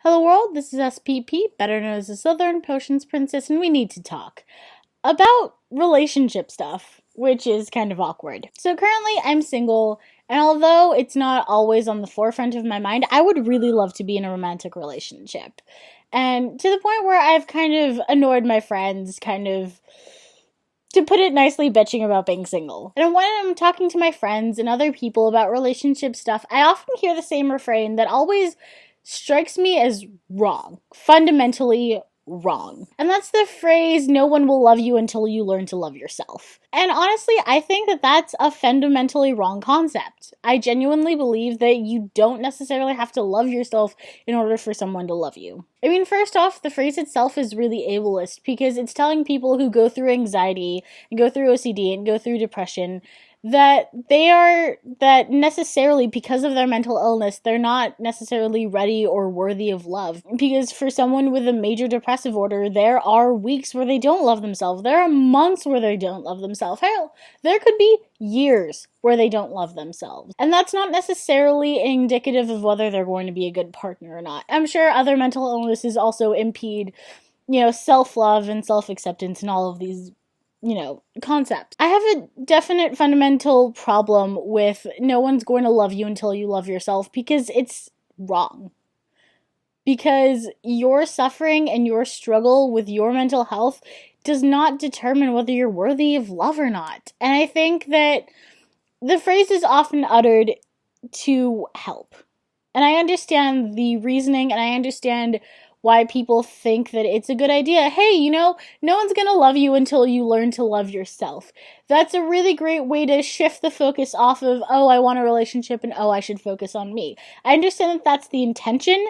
Hello world, this is SPP, better known as the Southern Potions Princess, and we need to talk about relationship stuff, which is kind of awkward. So currently I'm single, and although it's not always on the forefront of my mind, I would really love to be in a romantic relationship. And to the point where I've kind of annoyed my friends, to put it nicely, bitching about being single. And when I'm talking to my friends and other people about relationship stuff, I often hear the same refrain that always strikes me as wrong. Fundamentally wrong. And that's the phrase, no one will love you until you learn to love yourself. And honestly, I think that that's a fundamentally wrong concept. I genuinely believe that you don't necessarily have to love yourself in order for someone to love you. I mean, first off, the phrase itself is really ableist because it's telling people who go through anxiety and go through OCD and go through depression that necessarily, because of their mental illness, they're not necessarily ready or worthy of love. Because for someone with a major depressive order, there are weeks where they don't love themselves. There are months where they don't love themselves. Hell, there could be years where they don't love themselves. And that's not necessarily indicative of whether they're going to be a good partner or not. I'm sure other mental illnesses also impede, self-love and self-acceptance and all of these concepts. I have a definite fundamental problem with no one's going to love you until you love yourself because it's wrong. Because your suffering and your struggle with your mental health does not determine whether you're worthy of love or not. And I think that the phrase is often uttered to help. And I understand the reasoning and I understand why people think that it's a good idea. Hey, no one's gonna love you until you learn to love yourself. That's a really great way to shift the focus off of, oh, I want a relationship and oh, I should focus on me. I understand that that's the intention,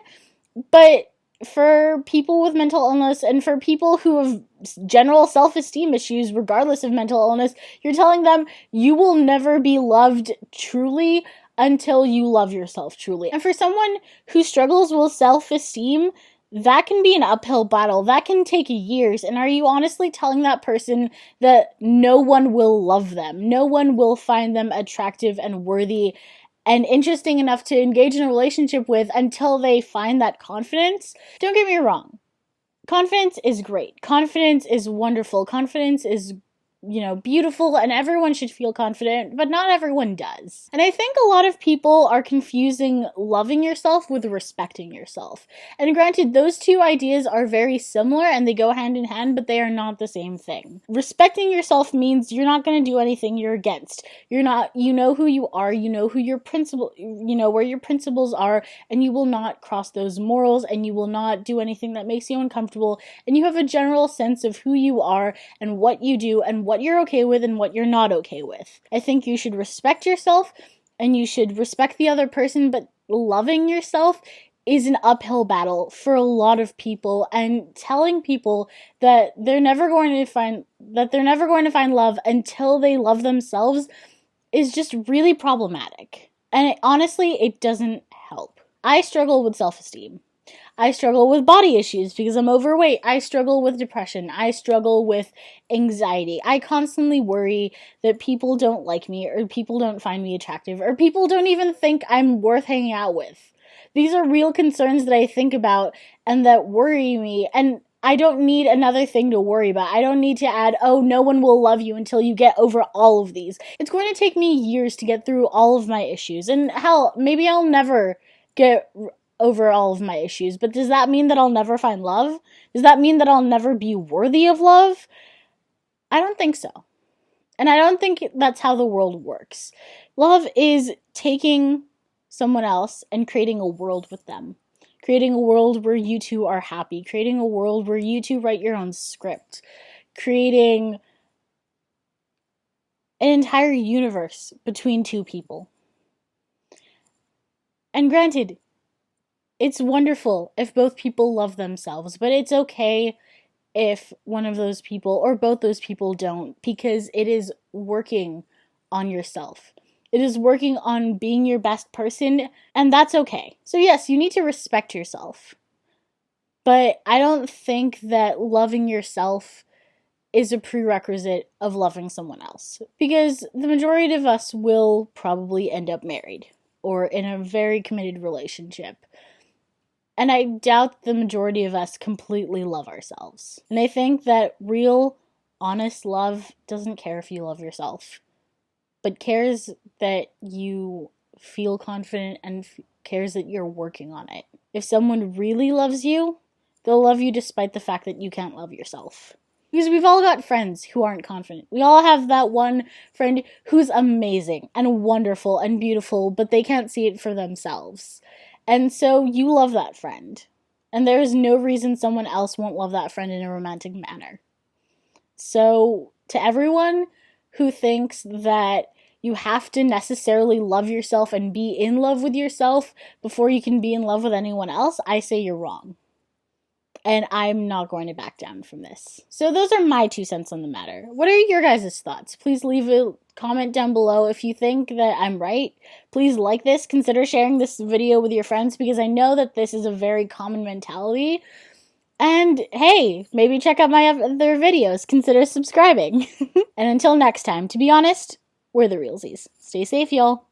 but for people with mental illness and for people who have general self-esteem issues, regardless of mental illness, you're telling them you will never be loved truly until you love yourself truly. And for someone who struggles with self-esteem, that can be an uphill battle. That can take years. And are you honestly telling that person that no one will love them? No one will find them attractive and worthy and interesting enough to engage in a relationship with until they find that confidence? Don't get me wrong. Confidence is great. Confidence is wonderful. Confidence is beautiful, and everyone should feel confident, but not everyone does. And I think a lot of people are confusing loving yourself with respecting yourself. And granted, those two ideas are very similar and they go hand in hand, but they are not the same thing. Respecting yourself means you're not going to do anything you're against. You know who you are, you know who your principle, where your principles are, and you will not cross those morals, and you will not do anything that makes you uncomfortable, and you have a general sense of who you are and what you do and what you're okay with and what you're not okay with. I think you should respect yourself and you should respect the other person, but loving yourself is an uphill battle for a lot of people, and telling people that they're never going to find love until they love themselves is just really problematic. And honestly, it doesn't help. I struggle with self-esteem. I struggle with body issues because I'm overweight. I struggle with depression. I struggle with anxiety. I constantly worry that people don't like me, or people don't find me attractive, or people don't even think I'm worth hanging out with. These are real concerns that I think about and that worry me, and I don't need another thing to worry about. I don't need to add, oh, no one will love you until you get over all of these. It's going to take me years to get through all of my issues, and hell, maybe I'll never get over all of my issues, but does that mean that I'll never find love? Does that mean that I'll never be worthy of love? I don't think so. And I don't think that's how the world works. Love is taking someone else and creating a world with them. Creating a world where you two are happy. Creating a world where you two write your own script. Creating an entire universe between two people. And granted, it's wonderful if both people love themselves, but it's okay if one of those people or both those people don't, because it is working on yourself. It is working on being your best person, and that's okay. So yes, you need to respect yourself. But I don't think that loving yourself is a prerequisite of loving someone else. Because the majority of us will probably end up married or in a very committed relationship. And I doubt the majority of us completely love ourselves. And I think that real, honest love doesn't care if you love yourself, but cares that you feel confident and cares that you're working on it. If someone really loves you, they'll love you despite the fact that you can't love yourself. Because we've all got friends who aren't confident. We all have that one friend who's amazing and wonderful and beautiful, but they can't see it for themselves. And so you love that friend. And there is no reason someone else won't love that friend in a romantic manner. So to everyone who thinks that you have to necessarily love yourself and be in love with yourself before you can be in love with anyone else, I say you're wrong. And I'm not going to back down from this. So those are my 2 cents on the matter. What are your guys' thoughts? Please leave a comment down below if you think that I'm right. Please like this. Consider sharing this video with your friends because I know that this is a very common mentality. And hey, maybe check out my other videos. Consider subscribing. And until next time, to be honest, we're the realsies. Stay safe, y'all.